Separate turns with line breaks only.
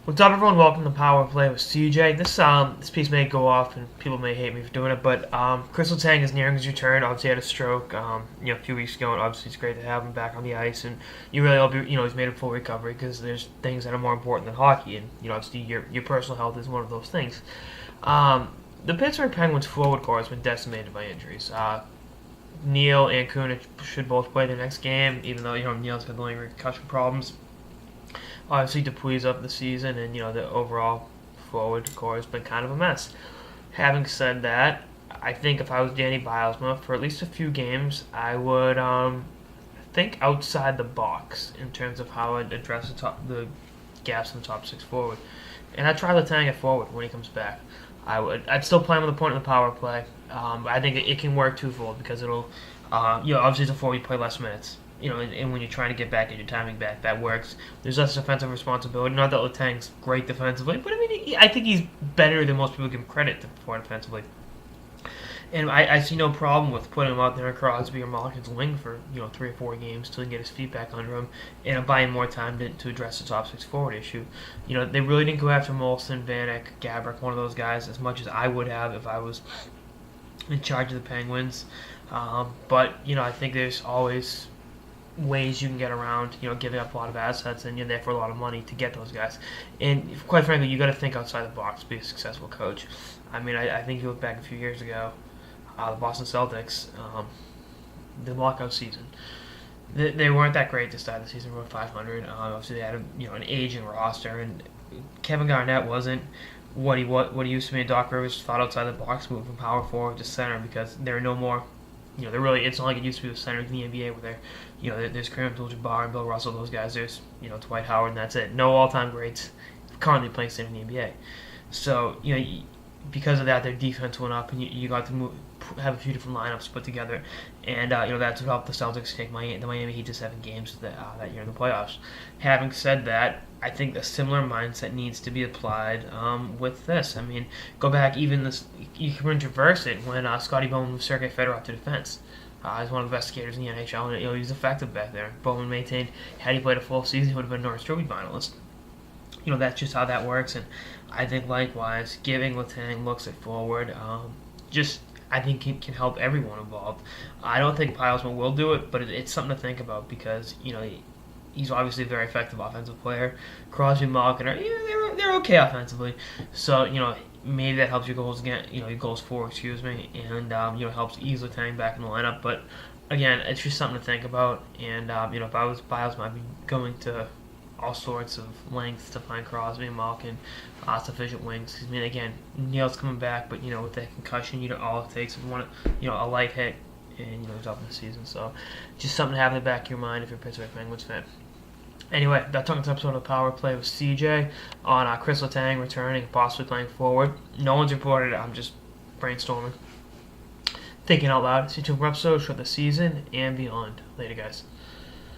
What's up, everyone? Welcome to Power Play with CJ. This piece may go off, and people may hate me for doing it, but Kris Letang is nearing his return. Obviously, he had a stroke, a few weeks ago, and obviously it's great to have him back on the ice. And you really hope he's made a full recovery because there's things that are more important than hockey, and obviously your personal health is one of those things. The Pittsburgh Penguins forward core has been decimated by injuries. Neal and Kunich should both play their next game, even though Neal's got lingering concussion problems. Obviously, Dupuis up the season, and the overall forward core has been kind of a mess. Having said that, I think if I was Danny Bylsma for at least a few games, I would think outside the box in terms of how I'd address the gaps in the top six forward, and I'd try Letang at forward when he comes back. I'd still play him on the point of the power play. I think it can work twofold because it'll, obviously as a forward you play less minutes. And when you're trying to get back and your timing back, that works. There's less defensive responsibility. Not that Letang's great defensively, but I think he's better than most people give him credit for defensively. And I see no problem with putting him out there in Crosby or Malkin's wing for 3 or 4 games till he can get his feet back under him, and buying more time to address the top six forward issue. They really didn't go after Molson, Vanek, Gabrick, one of those guys as much as I would have if I was in charge of the Penguins. But I think there's always ways you can get around, giving up a lot of assets and therefore a lot of money to get those guys. And quite frankly, you got to think outside the box to be a successful coach. I think you look back a few years ago, the Boston Celtics, the lockout season. They weren't that great to start the season. They were 500. Obviously, they had an aging roster, and Kevin Garnett wasn't what he used to be. And Doc Rivers thought outside the box, moving from power forward to center because there are no more. It's not like it used to be with centers in the NBA where there's Kareem Abdul-Jabbar and Bill Russell, those guys. There's, Dwight Howard, and that's it. No all-time greats currently playing center in the NBA. So, because of that, their defense went up, and you got to have a few different lineups put together, and that's what helped the Celtics take the Miami Heat to 7 games that year in the playoffs. Having said that, I think a similar mindset needs to be applied with this. Go back even this. You can reverse it when Scotty Bowman moved Sergei Fedorov to defense. He's one of the best skaters in the NHL, and he was effective back there. Bowman maintained, had he played a full season, he would have been a Norris Trophy finalist. That's just how that works, and I think likewise, giving Letang looks at forward, I think it can help everyone involved. I don't think Bylsma will do it, but it's something to think about because he's obviously a very effective offensive player. Crosby, Malkin they're okay offensively, so maybe that helps your goals again. Your goals for, and helps ease Letang back in the lineup. But again, it's just something to think about. And if I was Bylsma, I'd be going to all sorts of lengths to find Crosby and Malkin sufficient wings. Again, Neal's coming back, but with that concussion, all it takes is a light hit, and he's up in the season. So, just something to have in the back of your mind if you're a Pittsburgh Penguins fan. Anyway, that's on this episode of Power Play with CJ on Kris Letang returning, possibly playing forward. No one's reported it. I'm just brainstorming, thinking out loud. See you for episode for the season and beyond. Later, guys.